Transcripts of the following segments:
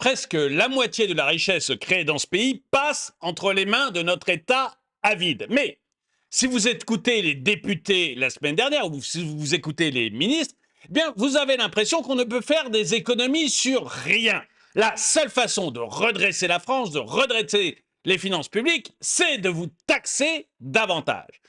presque la moitié de la richesse créée dans ce pays passe entre les mains de notre État avide. Mais si vous écoutez les députés la semaine dernière ou si vous écoutez les ministres, eh bien, vous avez l'impression qu'on ne peut faire des économies sur rien. La seule façon de redresser la France, de redresser les finances publiques, c'est de vous taxer davantage.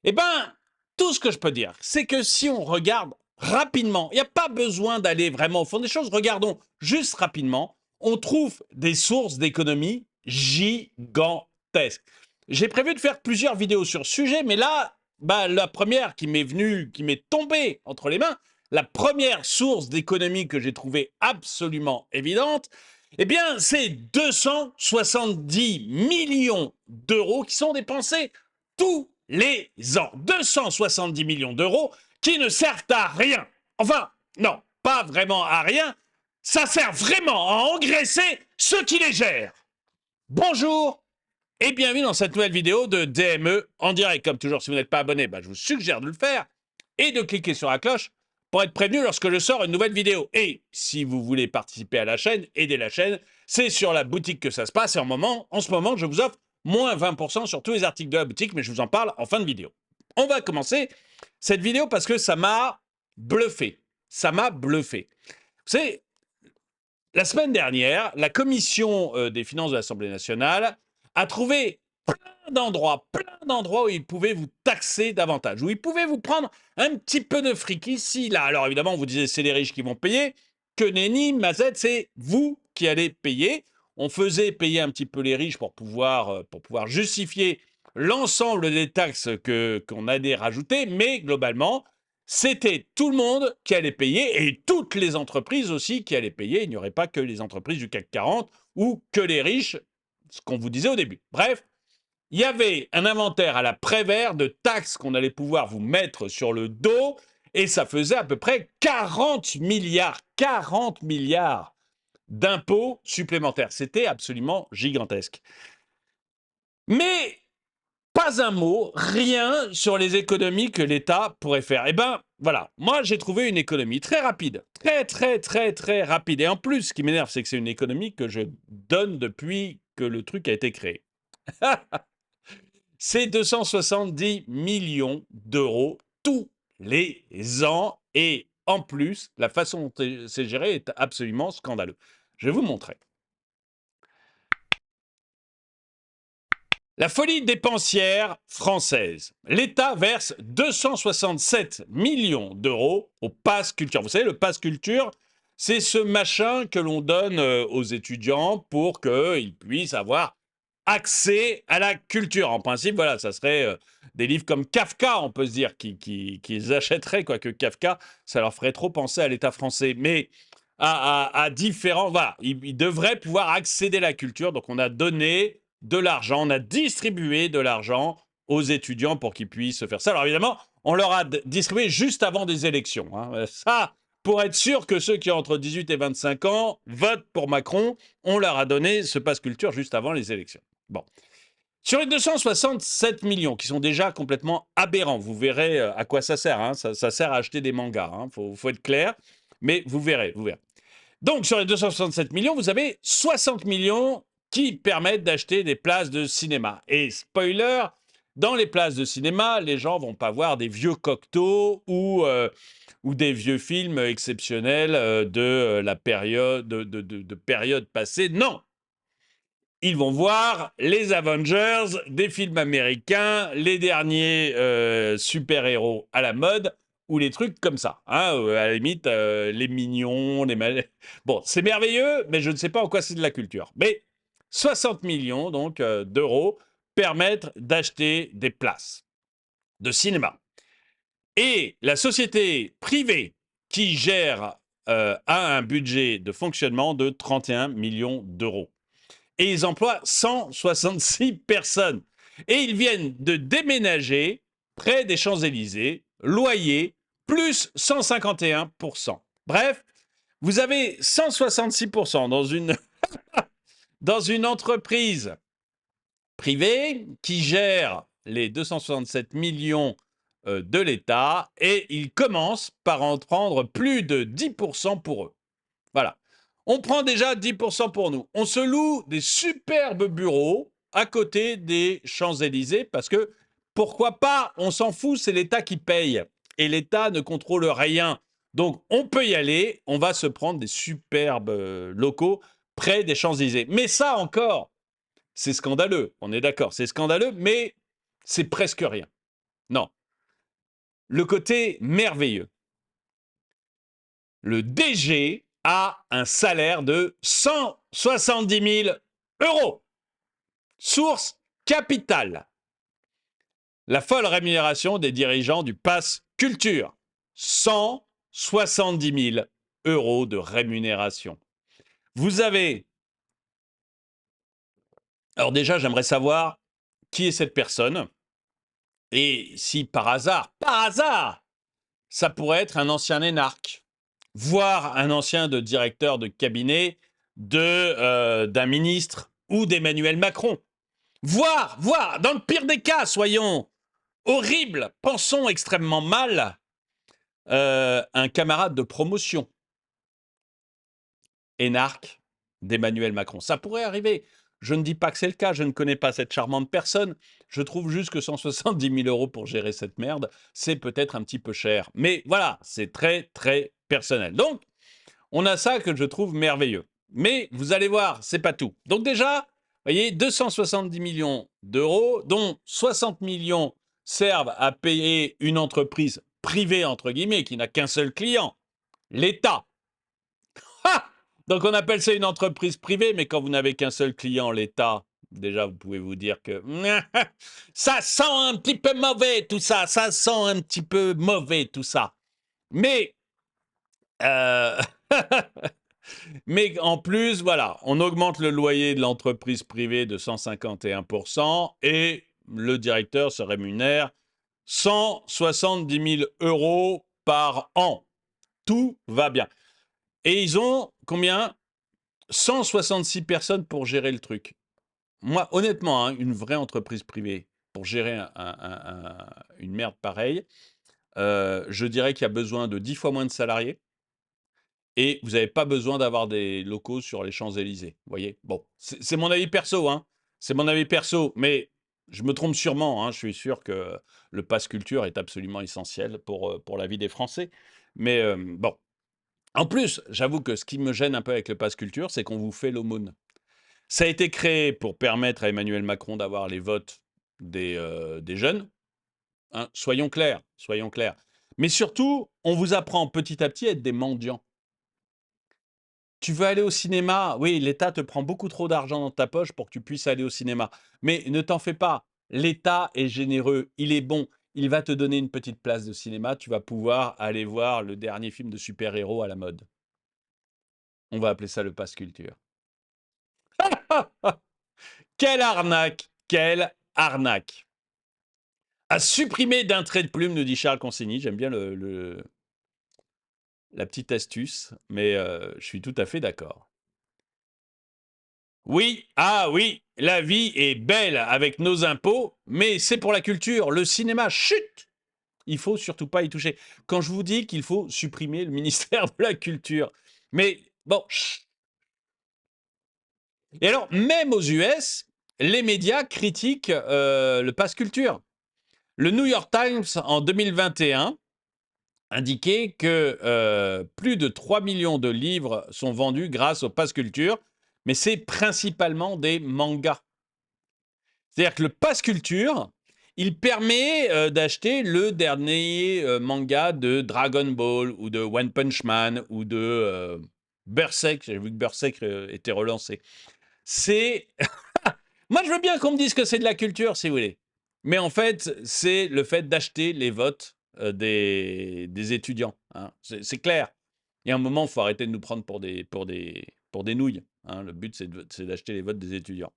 Eh bien, tout ce que je peux dire, c'est que si on regarde rapidement, il n'y a pas besoin d'aller vraiment au fond des choses, regardons juste rapidement, on trouve des sources d'économie gigantesques. J'ai prévu de faire plusieurs vidéos sur ce sujet, mais là, la première qui m'est venue, qui m'est tombée entre les mains, la première source d'économie que j'ai trouvée absolument évidente, eh bien, c'est 270 millions d'euros qui sont dépensés tous les ans. 270 millions d'euros qui ne servent à rien. Enfin, non, pas vraiment à rien. Ça sert vraiment à engraisser ceux qui les gèrent. Bonjour et bienvenue dans cette nouvelle vidéo de DME en direct. Comme toujours, si vous n'êtes pas abonné, je vous suggère de le faire et de cliquer sur la cloche pour être prévenu lorsque je sors une nouvelle vidéo. Et si vous voulez participer à la chaîne, aider la chaîne, c'est sur la boutique que ça se passe. Et en ce moment, je vous offre moins 20% sur tous les articles de la boutique, mais je vous en parle en fin de vidéo. On va commencer cette vidéo parce que ça m'a bluffé. Ça m'a bluffé. Vous savez, la semaine dernière, la commission des finances de l'Assemblée nationale a trouvé plein d'endroits où ils pouvaient vous taxer davantage, où ils pouvaient vous prendre un petit peu de fric ici, là. Alors évidemment, on vous disait c'est les riches qui vont payer, que nenni, mazette, c'est vous qui allez payer. On faisait payer un petit peu les riches pour pouvoir justifier l'ensemble des taxes qu'on allait rajouter, mais globalement, c'était tout le monde qui allait payer et toutes les entreprises aussi qui allaient payer. Il n'y aurait pas que les entreprises du CAC 40 ou que les riches, ce qu'on vous disait au début. Bref, il y avait un inventaire à la Prévert de taxes qu'on allait pouvoir vous mettre sur le dos et ça faisait à peu près 40 milliards d'impôts supplémentaires. C'était absolument gigantesque. Mais pas un mot, rien sur les économies que l'État pourrait faire. Eh bien, voilà, moi j'ai trouvé une économie très rapide, très rapide. Et en plus, ce qui m'énerve, c'est que c'est une économie que je donne depuis que le truc a été créé. C'est 270 millions d'euros tous les ans. Et en plus, la façon dont c'est géré est absolument scandaleux. Je vais vous montrer. La folie dépensière française. L'État verse 267 millions d'euros au Pass Culture. Vous savez, le Pass Culture, c'est ce machin que l'on donne aux étudiants pour qu'ils puissent avoir accès à la culture. En principe, voilà, ça serait des livres comme Kafka, on peut se dire, qu'ils achèteraient, quoique Kafka, ça leur ferait trop penser à l'État français. Mais à différents... Voilà, ils devraient pouvoir accéder à la culture. Donc, on a donné de l'argent, on a distribué de l'argent aux étudiants pour qu'ils puissent faire ça. Alors évidemment, on leur a distribué juste avant des élections. Hein. Ça, pour être sûr que ceux qui ont entre 18 et 25 ans votent pour Macron, on leur a donné ce pass culture juste avant les élections. Bon. Sur les 267 millions, qui sont déjà complètement aberrants, vous verrez à quoi ça sert. Hein. Ça sert à acheter des mangas, hein. Faut être clair, mais vous verrez, vous verrez. Donc, sur les 267 millions, vous avez 60 millions qui permettent d'acheter des places de cinéma. Et spoiler, dans les places de cinéma, les gens vont pas voir des vieux Cocteau ou des vieux films exceptionnels de la période, de période passée. Non! Ils vont voir les Avengers, des films américains, les derniers super-héros à la mode, ou les trucs comme ça. Hein, à la limite, les mignons, Bon, c'est merveilleux, mais je ne sais pas en quoi c'est de la culture. Mais 60 millions donc d'euros permettent d'acheter des places de cinéma. Et la société privée qui gère a un budget de fonctionnement de 31 millions d'euros. Et ils emploient 166 personnes. Et ils viennent de déménager près des Champs-Élysées, loyer plus 151%. Bref, vous avez 166% dans une entreprise privée qui gère les 267 millions de l'État et ils commencent par en prendre plus de 10% pour eux. Voilà. On prend déjà 10% pour nous. On se loue des superbes bureaux à côté des Champs-Élysées parce que, pourquoi pas, on s'en fout, c'est l'État qui paye. Et l'État ne contrôle rien. Donc, on peut y aller, on va se prendre des superbes locaux près des Champs-Élysées. Mais ça encore, c'est scandaleux, on est d'accord, c'est scandaleux, mais c'est presque rien. Non. Le côté merveilleux. Le DG a un salaire de 170 000 euros. Source Capital. La folle rémunération des dirigeants du Pass Culture. 170 000 euros de rémunération. Vous avez... Alors déjà, j'aimerais savoir qui est cette personne et si par hasard, ça pourrait être un ancien énarque, voire un ancien directeur de cabinet d'un ministre ou d'Emmanuel Macron. Voire, dans le pire des cas, soyons horribles, pensons extrêmement mal, un camarade de promotion, énarque d'Emmanuel Macron. Ça pourrait arriver. Je ne dis pas que c'est le cas, je ne connais pas cette charmante personne. Je trouve juste que 170 000 euros pour gérer cette merde, c'est peut-être un petit peu cher. Mais voilà, c'est très, très personnel. Donc, on a ça que je trouve merveilleux. Mais vous allez voir, c'est pas tout. Donc déjà, vous voyez, 270 millions d'euros, dont 60 millions servent à payer une entreprise privée, entre guillemets, qui n'a qu'un seul client, l'État. Donc on appelle ça une entreprise privée, mais quand vous n'avez qu'un seul client, l'État, déjà vous pouvez vous dire que ça sent un petit peu mauvais tout ça, ça sent un petit peu mauvais tout ça. Mais mais en plus, voilà, on augmente le loyer de l'entreprise privée de 151% et le directeur se rémunère 170 000 euros par an. Tout va bien. Et ils ont combien? 166 personnes pour gérer le truc. Moi, honnêtement, hein, une vraie entreprise privée, pour gérer une merde pareille, je dirais qu'il y a besoin de 10 fois moins de salariés et vous n'avez pas besoin d'avoir des locaux sur les Champs-Élysées. Vous voyez? Bon, c'est mon avis perso, hein. C'est mon avis perso, mais je me trompe sûrement. Hein. Je suis sûr que le pass culture est absolument essentiel pour la vie des Français. Mais bon. En plus, j'avoue que ce qui me gêne un peu avec le pass culture, c'est qu'on vous fait l'aumône. Ça a été créé pour permettre à Emmanuel Macron d'avoir les votes des jeunes. Hein, soyons clairs, soyons clairs. Mais surtout, on vous apprend petit à petit à être des mendiants. Tu veux aller au cinéma? Oui, l'État te prend beaucoup trop d'argent dans ta poche pour que tu puisses aller au cinéma. Mais ne t'en fais pas, l'État est généreux, il est bon. Il va te donner une petite place de cinéma, tu vas pouvoir aller voir le dernier film de super-héros à la mode. On va appeler ça le pass culture. Quelle arnaque! Quelle arnaque! À supprimer d'un trait de plume, nous dit Charles Consigny. J'aime bien la petite astuce, mais je suis tout à fait d'accord. Oui, ah oui, la vie est belle avec nos impôts, mais c'est pour la culture. Le cinéma, chut! Il faut surtout pas y toucher. Quand je vous dis qu'il faut supprimer le ministère de la Culture, mais bon, chut. Et alors, même aux US, les médias critiquent le pass culture. Le New York Times, en 2021, indiquait que plus de 3 millions de livres sont vendus grâce au pass culture, mais c'est principalement des mangas. C'est-à-dire que le pass culture, il permet d'acheter le dernier manga de Dragon Ball ou de One Punch Man ou de Berserk. J'ai vu que Berserk était relancé. C'est... Moi, je veux bien qu'on me dise que c'est de la culture, si vous voulez. Mais en fait, c'est le fait d'acheter les votes des étudiants. Hein. C'est clair. Il y a un moment, il faut arrêter de nous prendre pour des nouilles. Hein. Le but, c'est d'acheter les votes des étudiants.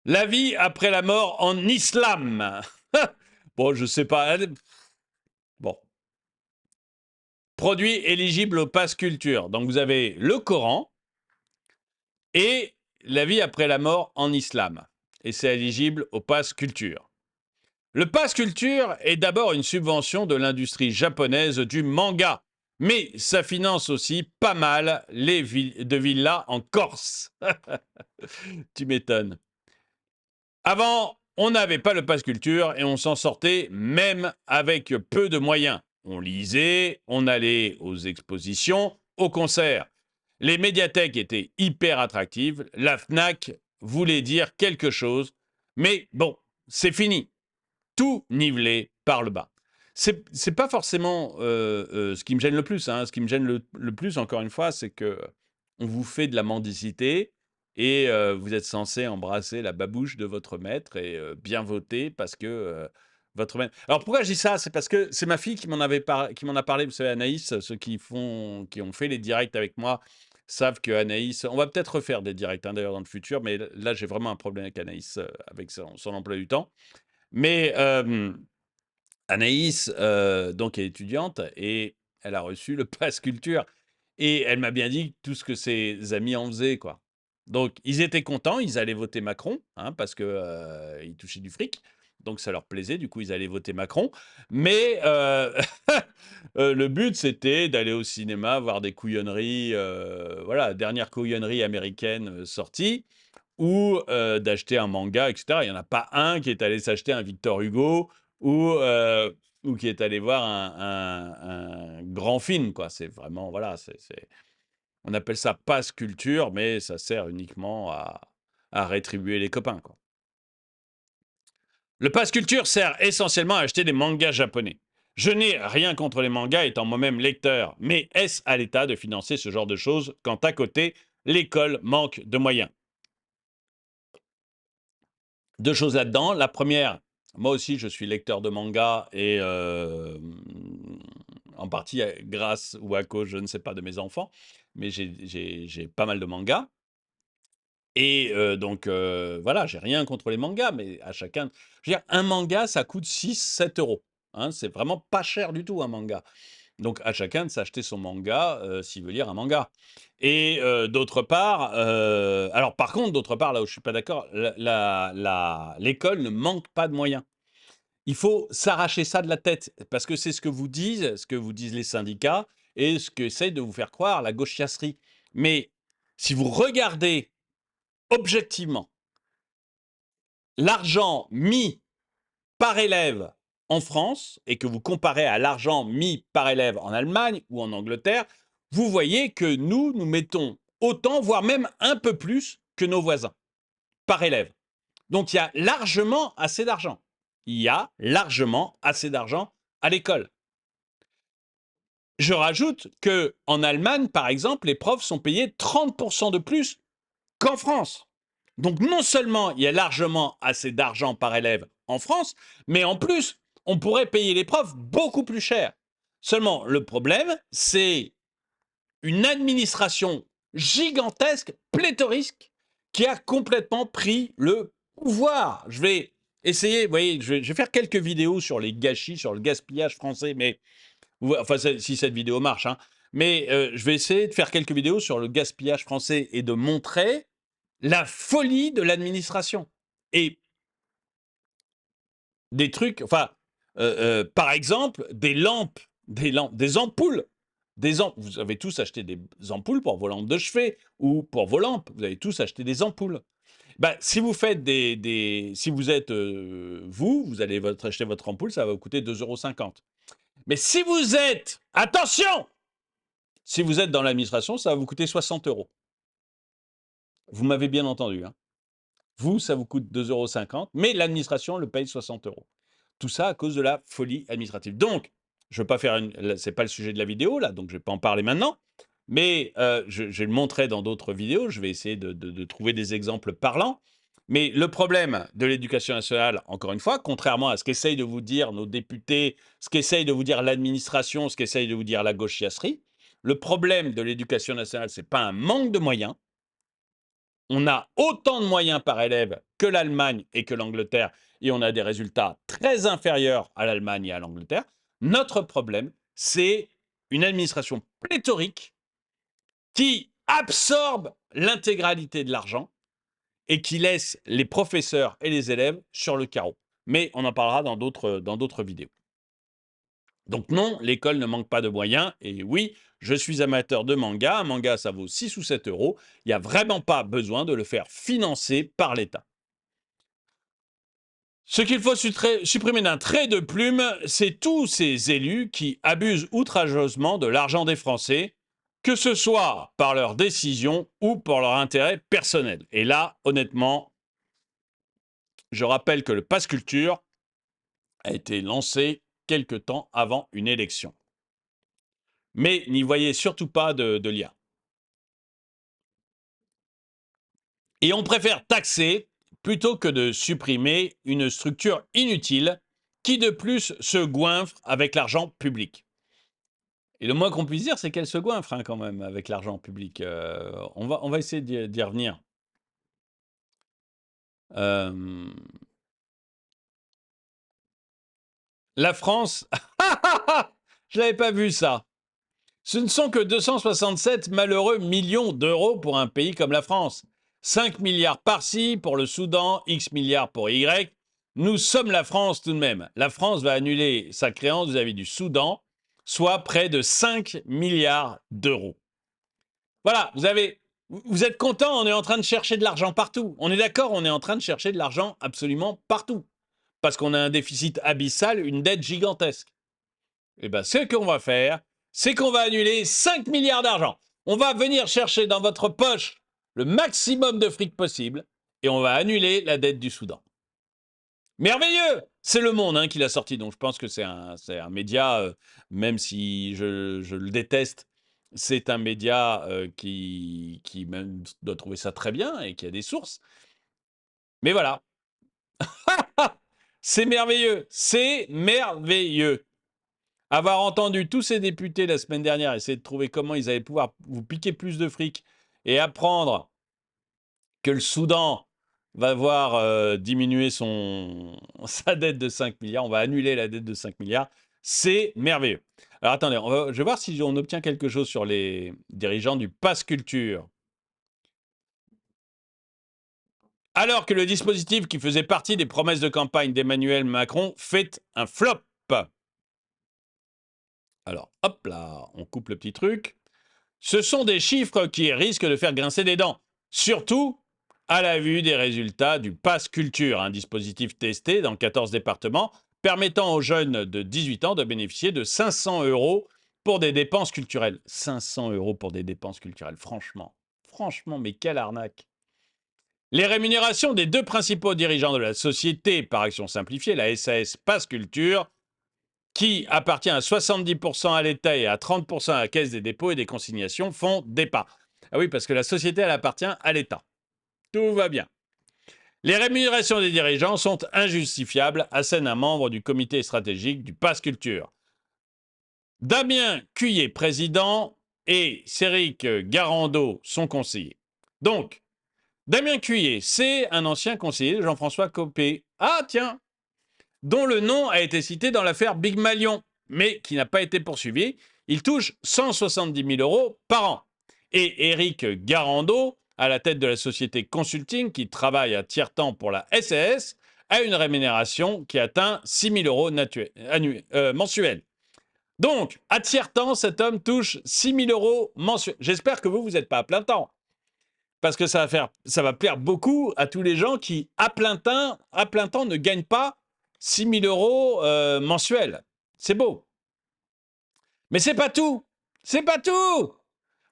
La vie après la mort en islam. Bon, je sais pas. Bon. Produits éligibles au pass culture. Donc, vous avez le Coran et la vie après la mort en islam. Et c'est éligible au pass culture. Le pass culture est d'abord une subvention de l'industrie japonaise du manga. Mais ça finance aussi pas mal les de villas en Corse. Tu m'étonnes. Avant, on n'avait pas le pass culture et on s'en sortait même avec peu de moyens. On lisait, on allait aux expositions, aux concerts. Les médiathèques étaient hyper attractives, la FNAC voulait dire quelque chose, mais bon, c'est fini. Tout nivelé par le bas. C'est pas forcément ce qui me gêne le plus. Hein. Ce qui me gêne le plus, encore une fois, c'est que on vous fait de la mendicité et vous êtes censé embrasser la babouche de votre maître et bien voter parce que votre maître. Alors pourquoi je dis ça? C'est parce que c'est ma fille qui qui m'en a parlé. Vous savez, Anaïs, ceux qui ont fait les directs avec moi savent que Anaïs. On va peut-être refaire des directs hein, d'ailleurs dans le futur, mais là j'ai vraiment un problème avec Anaïs, avec son emploi du temps. Mais Anaïs, donc est étudiante et elle a reçu le pass culture et elle m'a bien dit tout ce que ses amis en faisaient, quoi. Donc ils étaient contents, ils allaient voter Macron, hein, parce que, ils touchaient du fric, donc ça leur plaisait, du coup ils allaient voter Macron. Mais, le but c'était d'aller au cinéma, voir des couillonneries, voilà, dernière couillonnerie américaine, sortie ou d'acheter un manga, et cetera. Il y en a pas un qui est allé s'acheter un Victor Hugo ou qui est allé voir un grand film, quoi. C'est vraiment voilà, c'est on appelle ça passe culture, mais ça sert uniquement à rétribuer les copains, quoi. Le pass culture sert essentiellement à acheter des mangas japonais. Je n'ai rien contre les mangas étant moi-même lecteur, mais est-ce à l'État de financer ce genre de choses quand à côté, l'école manque de moyens? Deux choses là-dedans. La première, moi aussi, je suis lecteur de manga et en partie grâce ou à cause, je ne sais pas, de mes enfants, mais j'ai pas mal de mangas. Et donc voilà, j'ai rien contre les mangas, mais à chacun. Je veux dire, un manga, ça coûte 6 7 euros. Hein, c'est vraiment pas cher du tout un manga. Donc à chacun de s'acheter son manga s'il veut lire un manga. Et d'autre part, alors par contre, d'autre part, là où je suis pas d'accord, l'école ne manque pas de moyens. Il faut s'arracher ça de la tête parce que c'est ce que vous disent les syndicats et ce qu'essaie de vous faire croire la gauchiasserie. Mais si vous regardez objectivement l'argent mis par élève en France et que vous comparez à l'argent mis par élève en Allemagne ou en Angleterre, vous voyez que nous mettons autant, voire même un peu plus que nos voisins par élève. Donc il y a largement assez d'argent. Il y a largement assez d'argent à l'école. Je rajoute que en Allemagne, par exemple, les profs sont payés 30% de plus qu'en France. Donc non seulement il y a largement assez d'argent par élève en France, mais en plus, on pourrait payer les profs beaucoup plus cher. Seulement, le problème, c'est une administration gigantesque, pléthorique, qui a complètement pris le pouvoir. Je vais essayer, vous voyez, je vais faire quelques vidéos sur les gâchis, sur le gaspillage français, mais enfin, si cette vidéo marche, hein, mais je vais essayer de faire quelques vidéos sur le gaspillage français et de montrer la folie de l'administration. Et des trucs, enfin, par exemple, des ampoules. Vous avez tous acheté des ampoules pour vos lampes de chevet ou pour vos lampes. Vous avez tous acheté des ampoules. Bah, si vous faites si vous êtes vous allez acheter votre ampoule, ça va vous coûter 2,50 €. Mais si vous êtes, attention, si vous êtes dans l'administration, ça va vous coûter 60 €. Vous m'avez bien entendu, hein. Vous, ça vous coûte 2,50 €, mais l'administration le paye 60 €. Tout ça à cause de la folie administrative. Donc, je ne veux pas faire c'est pas le sujet de la vidéo, là, donc je ne vais pas en parler maintenant. Mais je vais le montrer dans d'autres vidéos. Je vais essayer de trouver des exemples parlants. Mais le problème de l'éducation nationale, encore une fois, contrairement à ce qu'essayent de vous dire nos députés, ce qu'essaye de vous dire l'administration, ce qu'essaye de vous dire la gauchiasserie, le problème de l'éducation nationale, ce n'est pas un manque de moyens. On a autant de moyens par élève que l'Allemagne et que l'Angleterre, et on a des résultats très inférieurs à l'Allemagne et à l'Angleterre. Notre problème, c'est une administration pléthorique qui absorbe l'intégralité de l'argent et qui laisse les professeurs et les élèves sur le carreau. Mais on en parlera dans d'autres vidéos. Donc non, l'école ne manque pas de moyens. Et oui, je suis amateur de manga. Un manga, ça vaut 6 ou 7 euros. Il n'y a vraiment pas besoin de le faire financer par l'État. Ce qu'il faut supprimer d'un trait de plume, c'est tous ces élus qui abusent outrageusement de l'argent des Français, que ce soit par leurs décisions ou pour leur intérêt personnel. Et là, honnêtement, je rappelle que le Pass Culture a été lancé quelque temps avant une élection. Mais n'y voyez surtout pas de lien. Et on préfère taxer plutôt que de supprimer une structure inutile qui de plus se goinfre avec l'argent public. Et le moins qu'on puisse dire, c'est qu'elle se goinfre quand même avec l'argent public. On va essayer d'y revenir. La France, je l'avais pas vu ça. Ce ne sont que 267 malheureux millions d'euros pour un pays comme la France. 5 milliards par-ci pour le Soudan, X milliards pour Y. Nous sommes la France tout de même. La France va annuler sa créance vis-à-vis du Soudan, soit près de 5 milliards d'euros. Voilà, vous êtes content, on est en train de chercher de l'argent partout. On est d'accord, on est en train de chercher de l'argent absolument partout. Parce qu'on a un déficit abyssal, une dette gigantesque. Eh bien, ce qu'on va faire, c'est qu'on va annuler 5 milliards d'argent. On va venir chercher dans votre poche le maximum de fric possible et on va annuler la dette du Soudan. Merveilleux! C'est Le Monde qui l'a sorti, donc je pense que c'est un média, même si je le déteste, c'est un média qui même doit trouver ça très bien et qui a des sources. Mais voilà. C'est merveilleux, c'est merveilleux. Avoir entendu tous ces députés la semaine dernière essayer de trouver comment ils allaient pouvoir vous piquer plus de fric et apprendre que le Soudan va voir diminuer sa dette de 5 milliards, on va annuler la dette de 5 milliards, c'est merveilleux. Alors attendez, je vais voir si on obtient quelque chose sur les dirigeants du Pass Culture. Alors que le dispositif qui faisait partie des promesses de campagne d'Emmanuel Macron fait un flop. Alors hop là, on coupe le petit truc. Ce sont des chiffres qui risquent de faire grincer des dents, surtout à la vue des résultats du Pass Culture, un dispositif testé dans 14 départements permettant aux jeunes de 18 ans de bénéficier de 500 euros pour des dépenses culturelles. 500 euros pour des dépenses culturelles, franchement. Franchement, mais quelle arnaque. Les rémunérations des deux principaux dirigeants de la société par action simplifiée, la SAS Pass Culture, qui appartient à 70% à l'État et à 30% à la Caisse des dépôts et des consignations, font départ. Ah oui, parce que la société, elle appartient à l'État. Tout va bien. Les rémunérations des dirigeants sont injustifiables, assène un membre du comité stratégique du Pass Culture. Damien Cuillet, président, et Céric Garando, son conseiller. Donc, Damien Cuillet, c'est un ancien conseiller de Jean-François Copé. Ah tiens, dont le nom a été cité dans l'affaire Big Malion, mais qui n'a pas été poursuivi. Il touche 170 000 euros par an. Et Éric Garando, à la tête de la société Consulting, qui travaille à tiers-temps pour la SAS, a une rémunération qui atteint 6 000 euros mensuels. Donc, à tiers-temps, cet homme touche 6 000 euros mensuels. J'espère que vous n'êtes pas à plein temps. Parce que ça va plaire beaucoup à tous les gens qui, à plein temps, ne gagnent pas 6 000 euros mensuels. C'est beau. Mais c'est pas tout. C'est pas tout.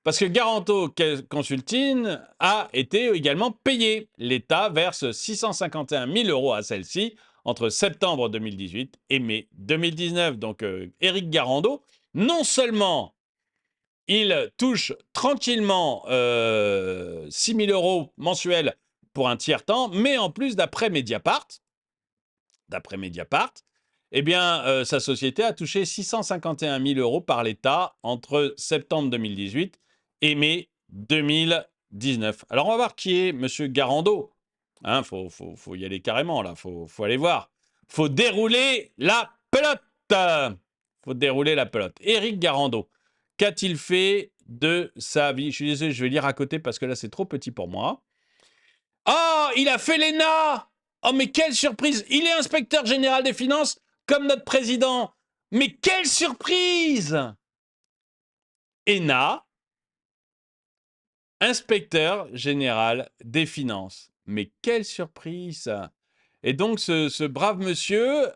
Parce que Garanto Consulting a été également payé. L'État verse 651 000 euros à celle-ci entre septembre 2018 et mai 2019. Donc, Éric Garando, non seulement il touche tranquillement 6 000 euros mensuels pour un tiers-temps, mais en plus, d'après Mediapart, eh bien, sa société a touché 651 000 euros par l'État entre septembre 2018 et mai 2019. Alors, on va voir qui est M. Garando. Faut y aller carrément, là. Faut aller voir. Faut dérouler la pelote. Faut dérouler la pelote. Éric Garando. Qu'a-t-il fait de sa vie? Je suis désolé, je vais lire à côté parce que là, c'est trop petit pour moi. Oh, il a fait l'ENA! Oh, mais quelle surprise! Il est inspecteur général des finances, comme notre président. Mais quelle surprise! ENA, inspecteur général des finances. Mais quelle surprise! Et donc, ce brave monsieur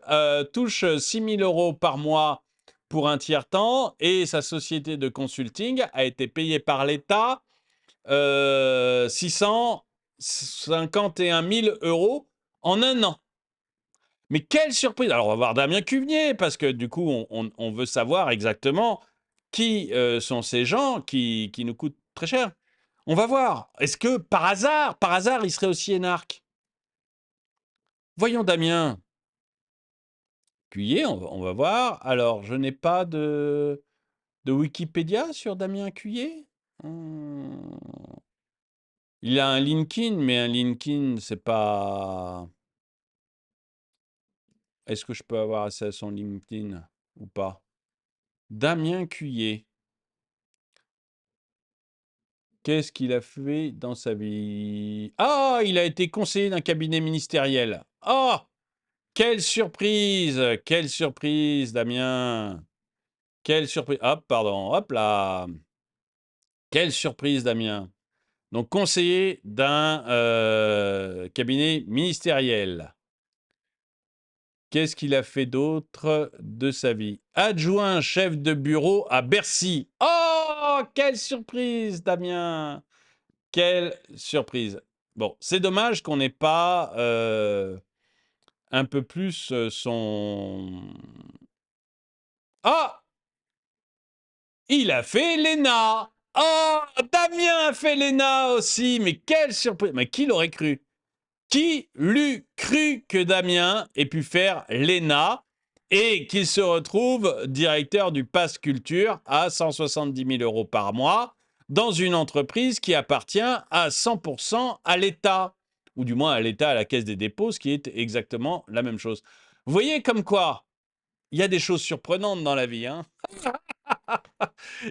touche 6 000 euros par mois pour un tiers-temps et sa société de consulting a été payée par l'État 651 000 euros en un an. Mais quelle surprise! Alors, on va voir Damien Cuvnier, parce que du coup, on veut savoir exactement qui sont ces gens qui nous coûtent très cher. On va voir. Est-ce que par hasard, il serait aussi énarque? Voyons Damien Cuiller, on va voir. Alors, je n'ai pas de Wikipédia sur Damien Cuiller. Il a un LinkedIn, mais un LinkedIn, c'est pas... Est-ce que je peux avoir accès à son LinkedIn ou pas? Damien Cuiller. Qu'est-ce qu'il a fait dans sa vie? Ah, il a été conseiller d'un cabinet ministériel. Ah, quelle surprise! Quelle surprise, Damien! Quelle surprise! Hop, pardon, hop là! Quelle surprise, Damien! Donc, conseiller d'un cabinet ministériel. Qu'est-ce qu'il a fait d'autre de sa vie? Adjoint chef de bureau à Bercy. Oh, quelle surprise, Damien! Quelle surprise! Bon, c'est dommage qu'on n'ait pas un peu plus son... Ah! Il a fait l'ENA! Oh! Damien a fait l'ENA aussi! Mais quelle surprise! Mais qui l'aurait cru? Qui l'eût cru que Damien ait pu faire l'ENA et qu'il se retrouve directeur du Pass Culture à 170 000 euros par mois dans une entreprise qui appartient à 100% à l'État, ou du moins à l'État, à la Caisse des dépôts, ce qui est exactement la même chose. Vous voyez comme quoi il y a des choses surprenantes dans la vie. Hein.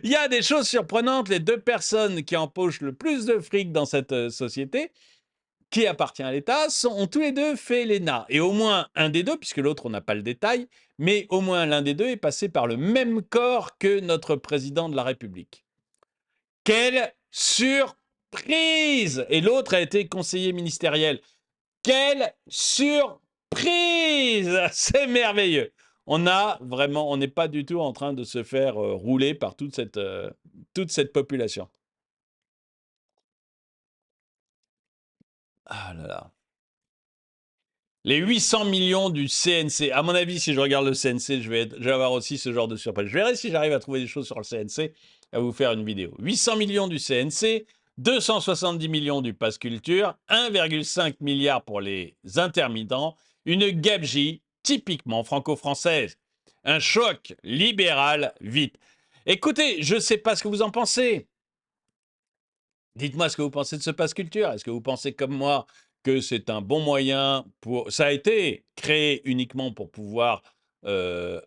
Il y a des choses surprenantes. Les deux personnes qui empochent le plus de fric dans cette société, qui appartient à l'État, ont tous les deux fait l'ENA. Et au moins un des deux, puisque l'autre, on n'a pas le détail, mais au moins l'un des deux est passé par le même corps que notre président de la République. Quelle surprise! Et l'autre a été conseiller ministériel. Quelle surprise! C'est merveilleux. On n'est pas du tout en train de se faire rouler par toute cette population. Ah là là. Les 800 millions du CNC. À mon avis, si je regarde le CNC, je vais avoir aussi ce genre de surprise. Je verrai si j'arrive à trouver des choses sur le CNC, à vous faire une vidéo. 800 millions du CNC, 270 millions du Pass Culture, 1,5 milliard pour les intermittents, une gabegie typiquement franco-française. Un choc libéral vite. Écoutez, je ne sais pas ce que vous en pensez. Dites-moi ce que vous pensez de ce Pass Culture. Est-ce que vous pensez comme moi que c'est un bon moyen pour... Ça a été créé uniquement pour pouvoir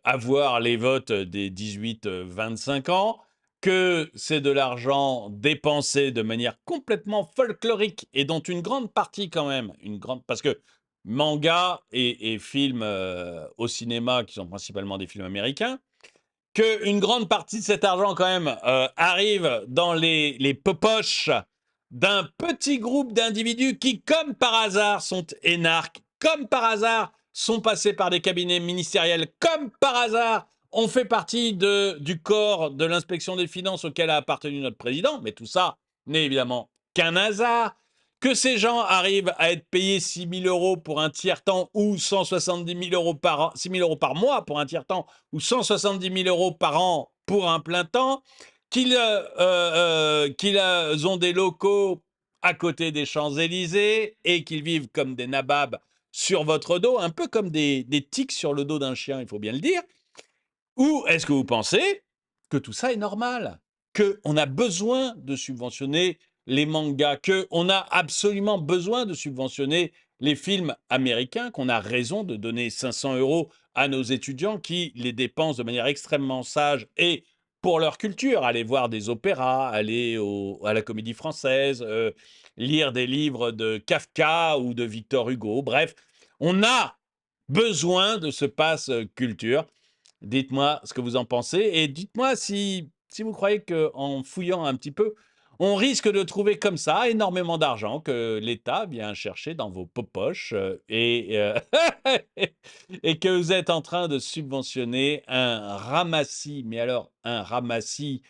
avoir les votes des 18-25 ans, que c'est de l'argent dépensé de manière complètement folklorique et dont une grande partie quand même, parce que manga et films au cinéma, qui sont principalement des films américains, qu'une grande partie de cet argent, quand même, arrive dans les popoches d'un petit groupe d'individus qui, comme par hasard, sont énarques, comme par hasard, sont passés par des cabinets ministériels, comme par hasard, ont fait partie du corps de l'inspection des finances auquel a appartenu notre président. Mais tout ça n'est évidemment qu'un hasard. Que ces gens arrivent à être payés 6 000 euros pour un tiers-temps ou 170 000 euros par an, 6 000 euros par mois pour un tiers-temps ou 170 000 euros par an pour un plein temps, qu'ils ont des locaux à côté des Champs-Élysées et qu'ils vivent comme des nababs sur votre dos, un peu comme des tiques sur le dos d'un chien, il faut bien le dire. Ou est-ce que vous pensez que tout ça est normal? Qu'on a besoin de subventionner les mangas, qu'on a absolument besoin de subventionner les films américains, qu'on a raison de donner 500 euros à nos étudiants qui les dépensent de manière extrêmement sage et pour leur culture, aller voir des opéras, aller à la Comédie Française, lire des livres de Kafka ou de Victor Hugo. Bref, on a besoin de ce pass culture. Dites-moi ce que vous en pensez et dites-moi si vous croyez qu'en fouillant un petit peu, on risque de trouver comme ça énormément d'argent que l'État vient chercher dans vos poches et que vous êtes en train de subventionner un ramassis, mais alors un ramassis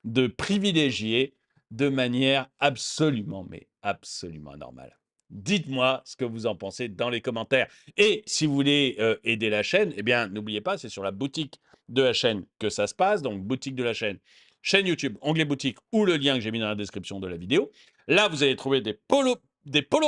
de privilégiés de manière absolument, mais absolument normale. Dites-moi ce que vous en pensez dans les commentaires. Et si vous voulez aider la chaîne, eh bien, n'oubliez pas, c'est sur la boutique de la chaîne que ça se passe. Donc, boutique de la chaîne, chaîne YouTube, onglet boutique ou le lien que j'ai mis dans la description de la vidéo. Là, vous allez trouver des polos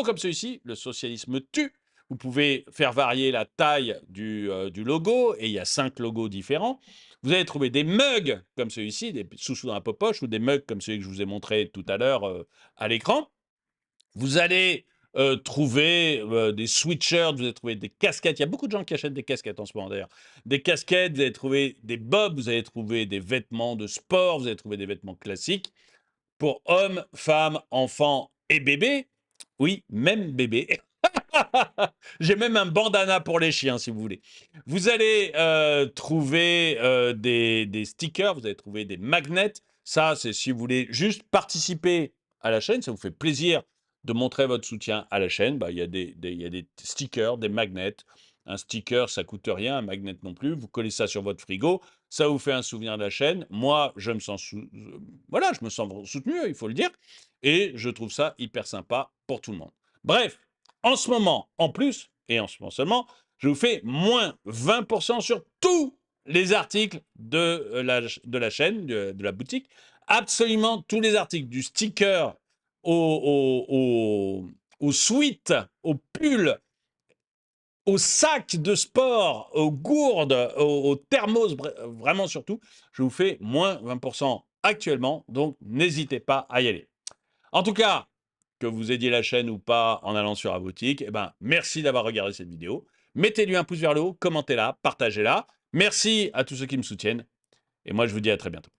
comme celui-ci, le socialisme tue. Vous pouvez faire varier la taille du logo et il y a 5 logos différents. Vous allez trouver des mugs comme celui-ci, des sous-sous dans la poche ou des mugs comme celui que je vous ai montré tout à l'heure à l'écran. Vous allez trouver des sweatshirts, vous allez trouver des casquettes. Il y a beaucoup de gens qui achètent des casquettes en ce moment d'ailleurs. Des casquettes, vous allez trouver des bobs, vous allez trouver des vêtements de sport, vous allez trouver des vêtements classiques pour hommes, femmes, enfants et bébés. Oui, même bébés. J'ai même un bandana pour les chiens, si vous voulez. Vous allez trouver des stickers, vous allez trouver des magnets. Ça, c'est si vous voulez juste participer à la chaîne, ça vous fait plaisir de montrer votre soutien à la chaîne. Bah, il y a il y a des stickers, des magnets. Un sticker, ça coûte rien, un magnet non plus. Vous collez ça sur votre frigo, ça vous fait un souvenir de la chaîne. Moi, je me sens voilà, je me sens soutenu, il faut le dire, et je trouve ça hyper sympa pour tout le monde. Bref, en ce moment, en plus, et en ce moment seulement, je vous fais moins 20% sur tous les articles de la chaîne, de la boutique. Absolument tous les articles, du sticker au sweat, au pull, au sac de sport, aux gourdes, aux thermos, vraiment surtout, je vous fais moins 20% actuellement, donc n'hésitez pas à y aller. En tout cas, que vous aidiez la chaîne ou pas en allant sur la boutique, eh ben, merci d'avoir regardé cette vidéo. Mettez-lui un pouce vers le haut, commentez-la, partagez-la. Merci à tous ceux qui me soutiennent. Et moi, je vous dis à très bientôt.